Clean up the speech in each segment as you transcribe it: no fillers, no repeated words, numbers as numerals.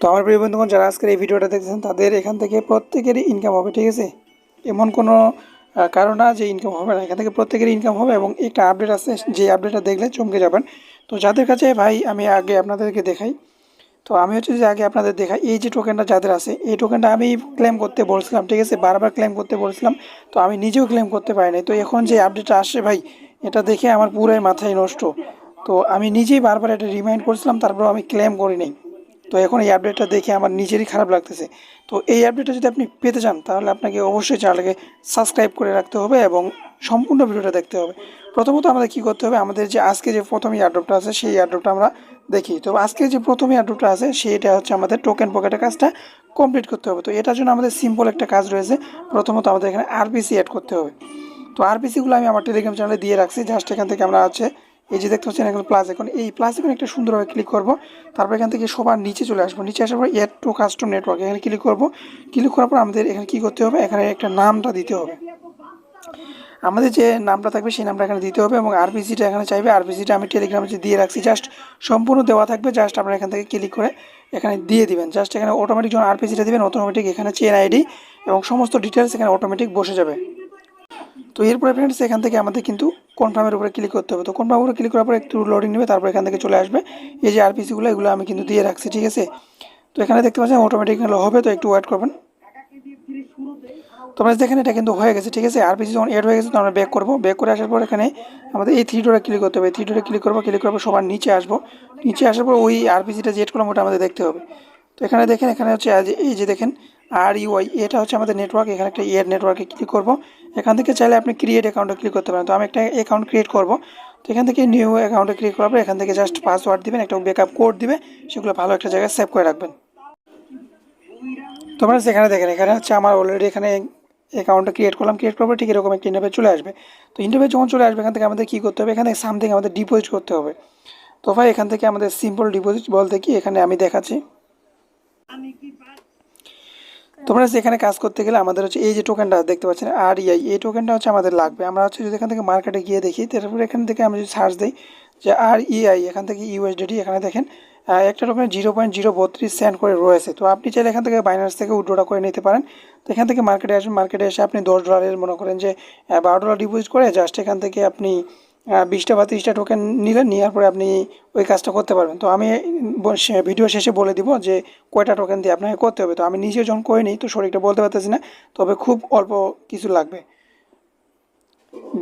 তো আমার প্রিয় বন্ধুগণ যারা আজকের এই ভিডিওটা দেখছেন তাদের এখান থেকে প্রত্যেকেরই ইনকাম হবে, ঠিক আছে। এমন কোনো কারণ না যে ইনকাম হবে না, এখান থেকে প্রত্যেকেরই ইনকাম হবে। এবং একটা আপডেট আছে, যে আপডেটটা দেখলে চমকে যাবেন। তো যাদের কাছে ভাই আমি আগে আপনাদেরকে দেখাই, তো আমি হচ্ছে যে আগে আপনাদের দেখাই এই যে টোকেনটা যাদের আছে, এই টোকেনটা আমি ক্লেম করতে বলছিলাম, ঠিক আছে, বারবার ক্লেম করতে বলছিলাম। তো আমি নিজেও ক্লেম করতে পারিনি। তো এখন যে আপডেটটা আসছে ভাই, এটা দেখে আমার পুরাই মাথায় নষ্ট। তো আমি নিজেই বারবার এটা রিমাইন্ড করছিলাম, তারপর আমি ক্লেম করি নাই। তো এখন এই আপডেটটা দেখে আমার নিজেরই খারাপ লাগতেছে। তো এই আপডেটটা যদি আপনি পেতে চান তাহলে আপনাকে অবশ্যই চ্যানেলকে সাবস্ক্রাইব করে রাখতে হবে এবং সম্পূর্ণ ভিডিওটা দেখতে হবে। প্রথমত আমাদের কী করতে হবে, আমাদের যে আজকে যে প্রথম এয়ারড্রপটা আছে সেই এয়ারড্রপটা আমরা দেখি। তো আজকে যে প্রথম এয়ারড্রপটা আছে সেইটা হচ্ছে আমাদের টোকেন পকেটের কাজটা কমপ্লিট করতে হবে। তো এটার জন্য আমাদের সিম্পল একটা কাজ রয়েছে। প্রথমত আমাদের এখানে আরপিসি অ্যাড করতে হবে। তো আরপিসিগুলো আমি আমার টেলিগ্রাম চ্যানেলে দিয়ে রাখছি। জাস্ট এখান থেকে আমরা আছে এই যে দেখতে পাচ্ছেন এখন প্লাস এখন, এই প্লাস এখন একটা সুন্দরভাবে ক্লিক করব। তারপর এখান থেকে সবার নিচে চলে আসবো, নিচে আসার পর এড টু কাস্টম নেটওয়ার্ক এখানে ক্লিক করব। ক্লিক করার পর আমাদের এখানে কী করতে হবে, এখানে একটা নামটা দিতে হবে। আমাদের যে নামটা থাকবে সেই নামটা এখানে দিতে হবে এবং আরপিসিটা এখানে চাইবে। আরপিসিটা আমি টেলিগ্রামে যে দিয়ে রাখছি, জাস্ট সম্পূর্ণ দেওয়া থাকবে। জাস্ট আপনারা এখান থেকে ক্লিক করে এখানে দিয়ে দিবেন। জাস্ট এখানে অটোমেটিক যখন আরপিসিটা দিবেন অটোমেটিক এখানে চেন আইডি এবং সমস্ত ডিটেলস এখানে অটোমেটিক বসে যাবে। তো এরপরে ফ্রেন্ডস এখান থেকে আমাদের কিন্তু কনফার্মের উপরে ক্লিক করতে হবে। তো কনফার্মের উপরে ক্লিক করার পর একটু লোডিং নেবে, তারপর এখান থেকে চলে আসবে এই যে আরপিসিগুলো, এগুলো আমি কিন্তু দিয়ে রাখছি, ঠিক আছে। তো এখানে দেখতে পাচ্ছেন অটোমেটিক হবে, তো একটু ওয়েট করবেন। তোমরা দেখেন এটা কিন্তু হয়ে গেছে, ঠিক আছে। আরপিসি যখন এড হয়ে গেছে তো আমরা ব্যাক করবো। ব্যাক করে আসার পর এখানে আমাদের এই থ্রি ডটে ক্লিক করতে হবে। থ্রি ডটে ক্লিক করবো, ক্লিক করার পর সবার নিচে আসবো। নিচে আসার পর ওই আরপিসিটা যে এড করলাম ওটা আমাদের দেখতে হবে। তো এখানে দেখেন, এখানে হচ্ছে এই যে দেখেন আর এটা হচ্ছে আমাদের নেটওয়ার্ক। এখানে একটা এড নেটওয়ার্কে ক্লিক করবো। এখান থেকে চাইলে আপনি ক্রিয়েট অ্যাকাউন্টে ক্লিক করতে পারেন। তো আমি একটা অ্যাকাউন্ট ক্রিয়েট করবো। তো এখান থেকে নিউ অ্যাকাউন্টে ক্লিক করার পর এখান থেকে জাস্ট পাসওয়ার্ড দিবেন, একটা ব্যাকআপ কোড দিবে, সেগুলো ভালো একটা জায়গায় সেভ করে রাখবেন। তোমরা সেখানে দেখেন, এখানে হচ্ছে আমার অলরেডি এখানে অ্যাকাউন্টটা ক্রিয়েট করলাম। ক্রিয়েট করার পর ঠিক এরকম একটা ইন্টারফেস চলে আসবে। তো ইন্টারফেস যখন চলে আসবে এখান থেকে আমাদের কী করতে হবে, এখানে সামথিং আমাদের ডিপোজিট করতে হবে। তো ভাই এখান থেকে আমাদের সিম্পল ডিপোজিট বলতে কি এখানে আমি দেখাচ্ছি। তোমরা এখানে কাজ করতে গেলে আমাদের হচ্ছে এই যে টোকেনটা দেখতে পাচ্ছেন এই টোকেনটা হচ্ছে আমাদের লাগবে। আমরা হচ্ছে যদি এখান থেকে মার্কেটে গিয়ে দেখি, তারপরে এখান থেকে আমি যদি সার্চ দিই যে এখান থেকে ইউএসডিটি, এখানে দেখেন একটা টোকেন 0.032 করে রয়েছে। তো আপনি চাইলে এখান থেকে বাইন্যান্স থেকে উইথড্রটা করে নিতে পারেন। তো এখান থেকে মার্কেটে আসবেন, মার্কেটে এসে আপনি $10 মনে করেন যে $12 ডিপোজিট করে জাস্ট এখান থেকে আপনি 20টা বা 30টা টোকেন নিলেন, নেওয়ার পরে আপনি ওই কাজটা করতে পারবেন। তো আমি ভিডিও শেষে বলে দিব যে কয়টা টোকেন দিয়ে আপনাকে করতে হবে। তো আমি নিজেও যখন করে নিই তো সঠিকটা বলতে পারতেছি না, তবে খুব অল্প কিছু লাগবে,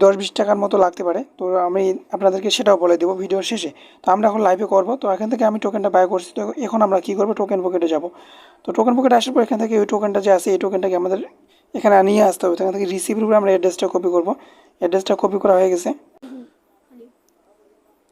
10-20 টাকার মতো লাগতে পারে। তো আমি আপনাদেরকে সেটাও বলে দেবো ভিডিওর শেষে। তো আমরা এখন লাইভে করব। তো এখান থেকে আমি টোকেনটা বাই করছি। তো এখন আমরা কী করবো, টোকেন পকেটে যাব। তো টোকেন পকেটে আসার পর এখান থেকে ওই টোকেনটা যে আছে এই টোকেনটাকে আমাদের এখানে নিয়ে আসতে হবে। তো এখান থেকে রিসিভের উপরে আমরা অ্যাড্রেসটা কপি করব। অ্যাড্রেসটা কপি করা হয়ে গেছে।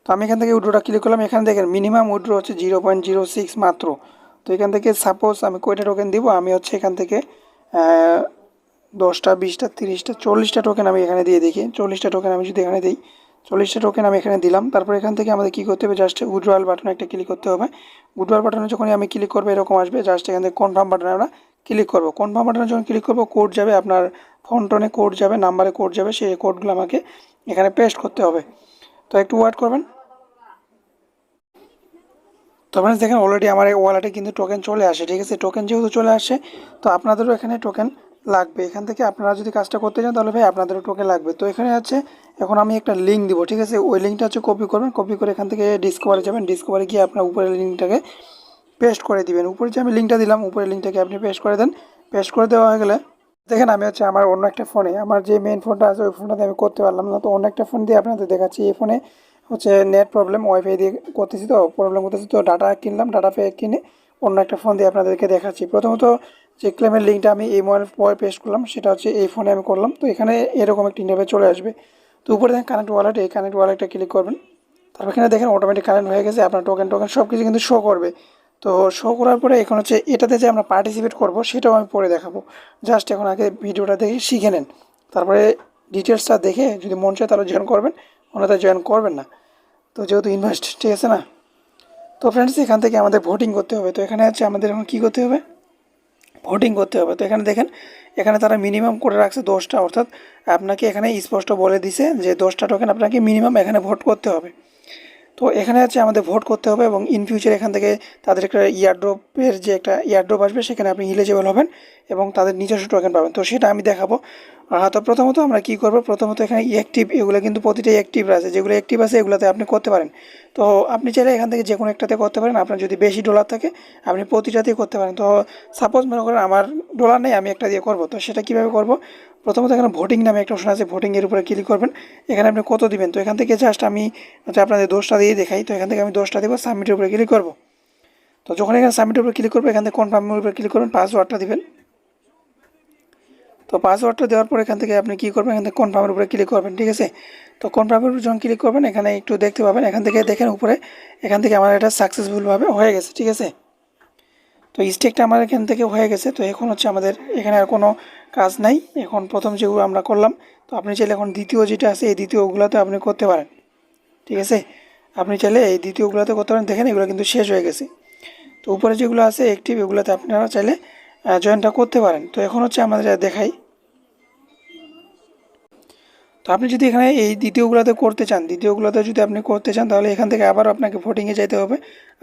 তো আমি এখান থেকে উইড্রোটা ক্লিক করলাম। এখানে দেখেন মিনিমাম উইড্রো হচ্ছে 0.06 মাত্র। তো এখান থেকে সাপোজ আমি কয়টা টোকেন দিব, আমি হচ্ছে এখান থেকে 10টা 20টা 30টা 40টা টোকেন আমি এখানে দিয়ে দেখি। 40টা টোকেন আমি যদি এখানে দিই, 40টা টোকেন আমি এখানে দিলাম। তারপর এখান থেকে আমাদের কী করতে হবে, জাস্ট উইড্রোয়াল বাটনে একটা ক্লিক করতে হবে। উইড্রোয়াল বাটনে যখনই আমি ক্লিক করবো এরকম আসবে। জাস্ট এখান থেকে কনফার্ম বাটনে আমরা ক্লিক করবো। কনফার্ম বাটনে যখন ক্লিক করবো কোড যাবে, আপনার ফোন টোনে কোড যাবে, নাম্বারে কোড যাবে, সেই কোডগুলো আমাকে এখানে পেস্ট করতে হবে। তো একটু ওয়েট করবেন। তো আপনারা দেখেন অলরেডি আমার এই ওয়ালেটে কিন্তু টোকেন চলে আসে, ঠিক আছে। টোকেন যেহেতু চলে আসে তো আপনাদেরও এখানে টোকেন লাগবে। এখান থেকে আপনারা যদি কাজটা করতে চান তাহলে ভাই আপনাদেরও টোকেন লাগবে। তো এখানে আছে এখন আমি একটা লিঙ্ক দিব, ঠিক আছে। ওই লিঙ্কটা হচ্ছে কপি করবেন, কপি করে এখান থেকে ডিসকভারে যাবেন। ডিসকভারে গিয়ে আপনার উপরের লিঙ্কটাকে পেস্ট করে দিবেন। উপরে যে আমি লিঙ্কটা দিলাম উপরের লিঙ্কটাকে আপনি পেস্ট করে দেন। পেস্ট করে দেওয়া হয়ে গেলে দেখেন আমি হচ্ছে আমার অন্য একটা ফোনে, আমার যে মেন ফোনটা আছে ওই ফোনটাতে আমি করতে পারলাম না। তো অন্য একটা ফোন দিয়ে আপনাদের দেখাচ্ছি। এই ফোনে হচ্ছে নেট প্রবলেম, ওয়াইফাই দিয়ে করতেছি, তো প্রবলেম করতেছি। তো ডাটা কিনলাম, ডাটা প্যাক কিনে অন্য একটা ফোন দিয়ে আপনাদেরকে দেখাচ্ছি। প্রথমত যে ক্লেমের লিঙ্কটা আমি এই মোবাইল পরে পেস্ট করলাম সেটা হচ্ছে এই ফোনে আমি করলাম। তো এখানে এরকম একটা ইন্টারফেস চলে আসবে। তো উপরে দেখেন কানেক্ট ওয়ালেট, এই কানেক্ট ওয়ালেটটা ক্লিক করবেন। তারপর এখানে দেখেন অটোমেটিক কানেক্ট হয়ে গেছে। আপনার টোকেন সব কিছু কিন্তু শো করবে। তো শো করার পরে এখন হচ্ছে এটাতে যে আমরা পার্টিসিপেট করব সেটাও আমি পরে দেখাবো। জাস্ট এখন আগে ভিডিওটা দেখে শিখে নেন, তারপরে ডিটেলসটা দেখে যদি মন চায় তাহলে জয়েন করবেন, ওনাদের জয়েন করবেন না। তো যেহেতু ইনভেস্ট, ঠিক আছে না। তো ফ্রেন্ডস এখান থেকে আমাদের ভোটিং করতে হবে। তো এখানে হচ্ছে আমাদের এখন কী করতে হবে, ভোটিং করতে হবে। তো এখানে দেখেন এখানে তারা মিনিমাম করে রাখছে 10টা, অর্থাৎ আপনাকে এখানে স্পষ্ট বলে দিছে যে 10টা টোকেন আপনাকে মিনিমাম এখানে ভোট করতে হবে। তো এখানে হচ্ছে আমাদের ভোট করতে হবে এবং ইন ফিউচার এখান থেকে তাদের একটা ইয়ারড্রপের যে একটা ইয়ারড্রপ আসবে সেখানে আপনি এলিজিবল হবেন এবং তাদের নিজস্ব টোকেন পাবেন। তো সেটা আমি দেখাবো। তো প্রথমত আমরা কি করব, প্রথমত এখানে অ্যাক্টিভ, এগুলো কিন্তু প্রতিটাই অ্যাক্টিভ আছে, যেগুলো অ্যাক্টিভ আছে এগুলোতে আপনি করতে পারেন। তো আপনি চাইলে এখান থেকে যে কোনো একটাতে করতে পারেন, আপনার যদি বেশি ডলার থাকে আপনি প্রতিটাতেই করতে পারেন। তো সাপোজ মনে করেন আমার ডলার নেই, আমি একটা দিয়ে করব, তো সেটা কীভাবে করব, প্রথমত এখানে ভোটিং নামে একটা অপশন আছে, ভোটিংয়ের উপরে ক্লিক করবেন। এখানে আপনি কত দিবেন, তো এখান থেকে জাস্ট আমি হচ্ছে আপনাদের 10টা দিয়ে দেখাই। তো এখান থেকে আমি 10টা দেবো, সাবমিটের উপরে ক্লিক করব। তো যখন এখানে সাবমিটের উপরে ক্লিক করবো এখান থেকে কনফার্মের উপরে ক্লিক করবেন, পাসওয়ার্ডটা দিবেন। তো পাসওয়ার্ডটা দেওয়ার পর এখান থেকে আপনি কী করবেন, এখান থেকে কনফার্মের উপরে ক্লিক করবেন, ঠিক আছে। তো কনফার্মের উপরে যখন ক্লিক করবেন এখানে একটু দেখতে পাবেন, এখান থেকে দেখেন উপরে, এখান থেকে আমার এটা সাকসেসফুলভাবে হয়ে গেছে, ঠিক আছে। তো স্টেকটা আমার এখান থেকে হয়ে গেছে। তো এখন হচ্ছে আমাদের এখানে আর কোনো কাজ নাই, এখন প্রথম যেগুলো আমরা করলাম। তো আপনি চাইলে এখন দ্বিতীয় যেটা আছে এই দ্বিতীয়গুলোতে আপনি করতে পারেন, ঠিক আছে। আপনি চাইলে এই দ্বিতীয়গুলোতে করতে পারেন, দেখেন এগুলো কিন্তু শেষ হয়ে গেছে। তো উপরে যেগুলো আছে অ্যাক্টিভ এগুলোতে আপনারা চাইলে জয়েনটা করতে পারেন। তো এখন হচ্ছে আমাদের দেখাই। তো আপনি যদি এখানে এই দ্বিতীয়গুলোতে করতে চান, দ্বিতীয়গুলোতে যদি আপনি করতে চান তাহলে এখান থেকে আবারও আপনাকে ভোটিংয়ে যেতে হবে,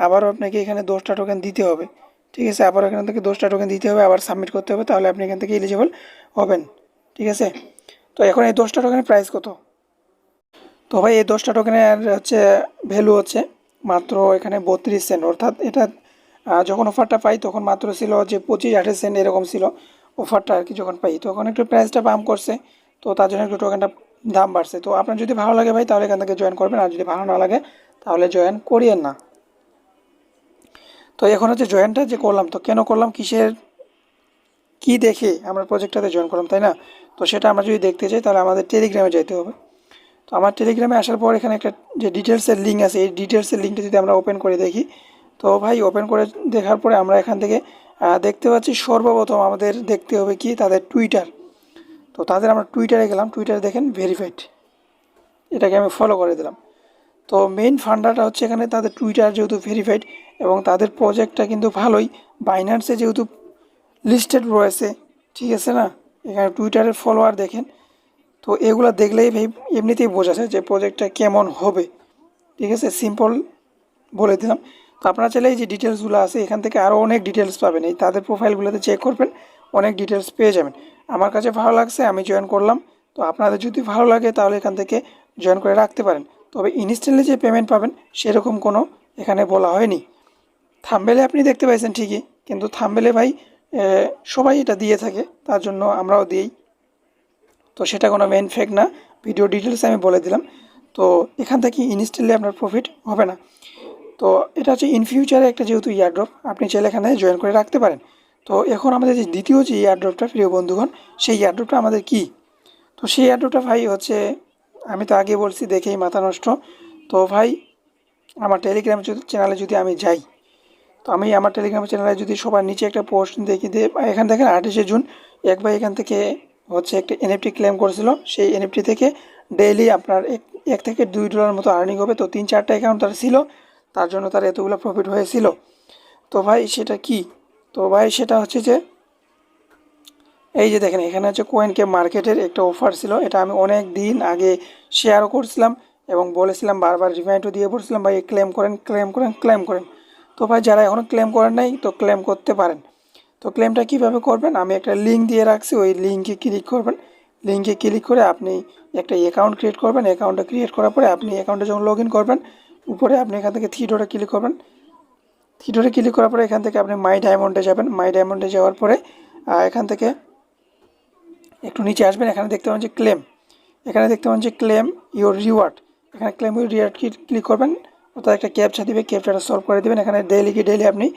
আবারও আপনাকে এখানে 10টা টোকেন দিতে হবে, ঠিক আছে। আবার এখান থেকে 10টা টোকেন দিতে হবে, আবার সাবমিট করতে হবে, তাহলে আপনি এখান থেকে এলিজিবল হবেন, ঠিক আছে। তো এখন এই 10টা টোকেনের প্রাইস কত? তো ভাই এই 10টা টোকেনের হচ্ছে ভ্যালু হচ্ছে মাত্র এখানে 32 সেন্ট, অর্থাৎ এটা যখন অফারটা পাই তখন মাত্র ছিল যে 25-28 সেন্ট এরকম ছিল অফারটা আর কি। যখন পাই তখন একটু প্রাইসটা পাম্প করছে, তো তার জন্য একটু টোকেনটা দাম বাড়ছে। তো আপনার যদি ভালো লাগে ভাই তাহলে এখান থেকে জয়েন করবেন, আর যদি ভালো না লাগে তাহলে জয়েন করিয়েন না। তো এখন হচ্ছে জয়েনটা যে করলাম, তো কেন করলাম, কিসের কি দেখে আমরা প্রজেক্টটাতে জয়েন করলাম, তাই না? তো সেটা আমরা যদি দেখতে চাই তাহলে আমাদের টেলিগ্রামে যেতে হবে। তো আমার টেলিগ্রামে আসার পর এখানে একটা যে ডিটেলসের লিঙ্ক আছে, এই ডিটেলসের লিঙ্কটা যদি আমরা ওপেন করে দেখি, তো ভাই ওপেন করে দেখার পরে আমরা এখান থেকে দেখতে পাচ্ছি সর্বপ্রথম আমাদের দেখতে হবে কি তাদের টুইটার। তো তাদের আমরা টুইটারে গেলাম, টুইটারে দেখেন ভেরিফাইড, এটাকে আমি ফলো করে দিলাম। তো মেইন ফান্ডাটা হচ্ছে এখানে তাদের টুইটার যেহেতু ভেরিফাইড এবং তাদের প্রজেক্টটা কিন্তু ভালোই, বাইন্যান্সে যেহেতু লিস্টেড রয়েছে, ঠিক আছে না। এখানে টুইটারের ফলোয়ার দেখেন, তো এগুলো দেখলেই ভাই এমনিতেই বোঝা যায় যে প্রজেক্টটা কেমন হবে, ঠিক আছে। সিম্পল বলে দিলাম। তো আপনারা চাইলে এই যে ডিটেলসগুলো আছে এখান থেকে আরও অনেক ডিটেলস পাবেন, এই তাদের প্রোফাইলগুলোতে চেক করবেন, অনেক ডিটেলস পেয়ে যাবেন। আমার কাছে ভালো লাগছে, আমি জয়েন করলাম। তো আপনাদের যদি ভালো লাগে তাহলে এখান থেকে জয়েন করে রাখতে পারেন। তবে ইনস্ট্যান্টলি যে পেমেন্ট পাবেন সেরকম কোনো এখানে বলা হয়নি। থাম্বনেলে আপনি দেখতে পাইছেন ঠিকই, কিন্তু থাম্বনেলে ভাই সবাই এটা দিয়ে থাকে, তার জন্য আমরাও দিই। তো সেটা কোনো মেইন ফেক না, ভিডিও ডিটেলস আমি বলে দিলাম। তো এখান থেকে ইনস্ট্যান্টলি আপনার প্রফিট হবে না। তো এটা হচ্ছে ইন ফিউচারে একটা যেহেতু ইয়ারড্রপ, আপনি চাইলে এখানে জয়েন করে রাখতে পারেন। তো এখন আমাদের যে দ্বিতীয় যে ইয়ারড্রপটা প্রিয় বন্ধুগণ, সেই ইয়ারড্রপটা আমাদের কি? তো সেই ইয়ারড্রপটা ভাই হচ্ছে, আমি তো আগে বলছি দেখেই মাথা নষ্ট। তো ভাই আমার টেলিগ্রাম চ্যানেলে যদি আমি যাই, তো আমি আমার টেলিগ্রাম চ্যানেলে যদি সবার নিচে একটা পোস্ট দেখি দিয়ে, এখান থেকে 28শে জুন এক ভাই এখান থেকে হচ্ছে একটা এনএফটি ক্লেম করেছিল, সেই এনএফটি থেকে ডেইলি আপনার এক থেকে $2 মতো আর্নিং হবে। তো 3-4টা অ্যাকাউন্ট তার ছিল, তার জন্য তার এতগুলো প্রফিট হয়েছিল। তো ভাই সেটা কি? তো ভাই সেটা হচ্ছে যে এই যে দেখেন এখানে হচ্ছে কোয়েনকে মার্কেটের একটা অফার ছিল, এটা আমি অনেক দিন আগে শেয়ারও করছিলাম এবং বলেছিলাম, বারবার রিমাইন্ডও দিয়ে পড়ছিলাম ভাই ক্লেম করেন, ক্লেম করেন, ক্লেম করেন। তো ভাই যারা এখনও ক্লেম করেন নাই তো ক্লেম করতে পারেন। তো ক্লেমটা কীভাবে করবেন, আমি একটা লিঙ্ক দিয়ে রাখছি, ওই লিঙ্কে ক্লিক করবেন। লিঙ্কে ক্লিক করে আপনি একটা অ্যাকাউন্ট ক্রিয়েট করবেন, অ্যাকাউন্টটা ক্রিয়েট করার পরে আপনি অ্যাকাউন্টে যখন লগ ইন করবেন, উপরে আপনি এখান থেকে থ্রি ডটে ক্লিক করবেন। থ্রি ডটে ক্লিক করার পরে এখান থেকে আপনি মাই ডায়মন্ডে যাবেন। মাই ডায়মন্ডে যাওয়ার পরে এখান থেকে একটু নিচে আসবেন, এখানে দেখতে পাবেন যে ক্লেম, এখানে দেখতে পাবেন যে ক্লেম ইউর রিওয়ার্ড, এখানে ক্লেম ইউর রিওয়ার্ড ক্লিক করবেন। অর্থাৎ একটা ক্যাপচা দিবে, ক্যাপচাটা সলভ করে দেবেন। এখানে ডেইলি আপনি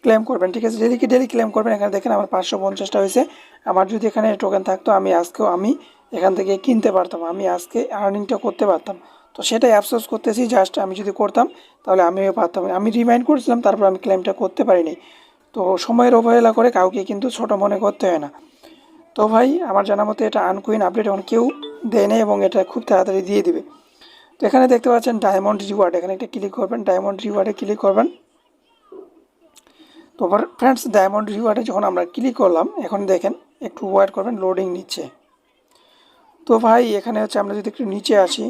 ক্লেম করবেন, ঠিক আছে। ডেইলি ক্লেম করবেন। এখানে দেখেন আমার 550টা হয়েছে। আমার যদি এখানে টোকেন থাকতো আমি আজকেও আমি এখান থেকে কিনতে পারতাম, আমি আজকে আর্নিংটা করতে পারতাম। তো সেটাই আফসোস করতেছি, জাস্ট আমি যদি করতাম তাহলে আমিও পারতাম। আমি রিমাইন্ড করেছিলাম, তারপর আমি ক্লেমটা করতে পারিনি। তো সময়ের অবহেলা করে কাউকে কিন্তু ছোট মনে করতে হয় না। তো ভাই আমার জানা মতে এটা আনকুইন আপডেট এখন কেউ দেয় না এবং এটা খুব তাড়াতাড়ি দিয়ে দিবে। তো এখানে দেখতে পাচ্ছেন ডায়মন্ড রিওয়ার্ড, এখানে একটা ক্লিক করবেন, ডায়মন্ড রিওয়ার্ডে ক্লিক করবেন। তো ফ্রেন্ডস ডায়মন্ড রিওয়ার্ডে যখন আমরা ক্লিক করলাম, এখন দেখেন একটু ওয়েট করবেন, লোডিং নিচ্ছে। তো ভাই এখানে হচ্ছে আমরা যদি একটু নিচে আসি,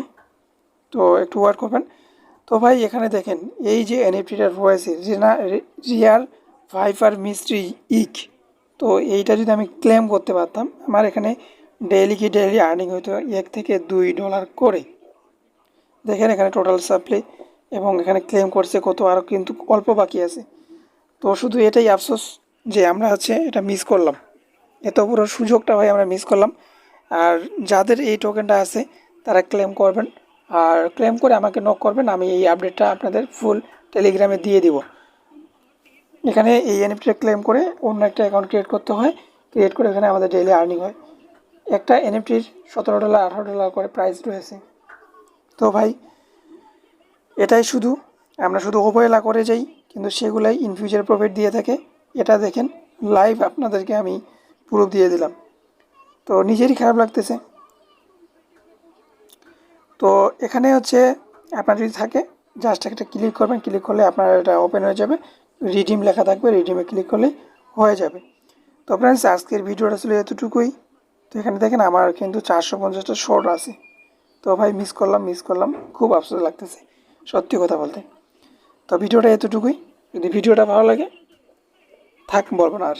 তো একটু ওয়েট করবেন। তো ভাই এখানে দেখেন এই যে এনএফটিটা রয়েছে রিয়াল ভাইপার মিস্ট্রি ইক, তো এইটা যদি আমি ক্লেম করতে পারতাম আমার এখানে ডেইলি আর্নিং হতো $1 থেকে $2 করে। দেখেন এখানে টোটাল সাপ্লাই এবং এখানে ক্লেম করছে কত, আরও কিন্তু অল্প বাকি আছে। তো শুধু এটাই আফসোস যে আমরা এটা মিস করলাম, এত বড় সুযোগটা ভাই আমরা মিস করলাম। আর যাদের এই টোকেনটা আছে তারা ক্লেম করবেন, আর ক্লেম করে আমাকে নক করবেন, আমি এই আপডেটটা আপনাদের ফুল টেলিগ্রামে দিয়ে দিব। এখানে এই এনএফটিটা ক্লেম করে অন্য একটা অ্যাকাউন্ট ক্রিয়েট করতে হয়, ক্রিয়েট করে এখানে আমাদের ডেইলি আর্নিং হয়। একটা এনএফটির $17 $18 করে প্রাইস রয়েছে। তো ভাই এটাই শুধু, আমরা শুধু অবহেলা করে যাই, কিন্তু সেগুলাই ইন ফিউচার প্রফিট দিয়ে থাকে। এটা দেখেন লাইভ আপনাদেরকে আমি প্রুফ দিয়ে দিলাম, তো নিজেরই খারাপ লাগতেছে। তো এখানে আপনার যদি থাকে জাস্ট একটা ক্লিক করবেন, ক্লিক করলে আপনার এটা ওপেন হয়ে যাবে, রিডিম লেখা থাকবে, রিডিমে ক্লিক করলেই হয়ে যাবে। তো ফ্রেন্ডস আজকের ভিডিওটা ছিল এতটুকুই। তো এখানে দেখেন আমার কিন্তু 450টা শর্ট আছে। তো ভাই মিস করলাম, খুব আফসোস লাগতেছে সত্যি কথা বলতে। তো ভিডিওটা এতটুকুই, যদি ভিডিওটা ভালো লাগে থাক বলবো না আর।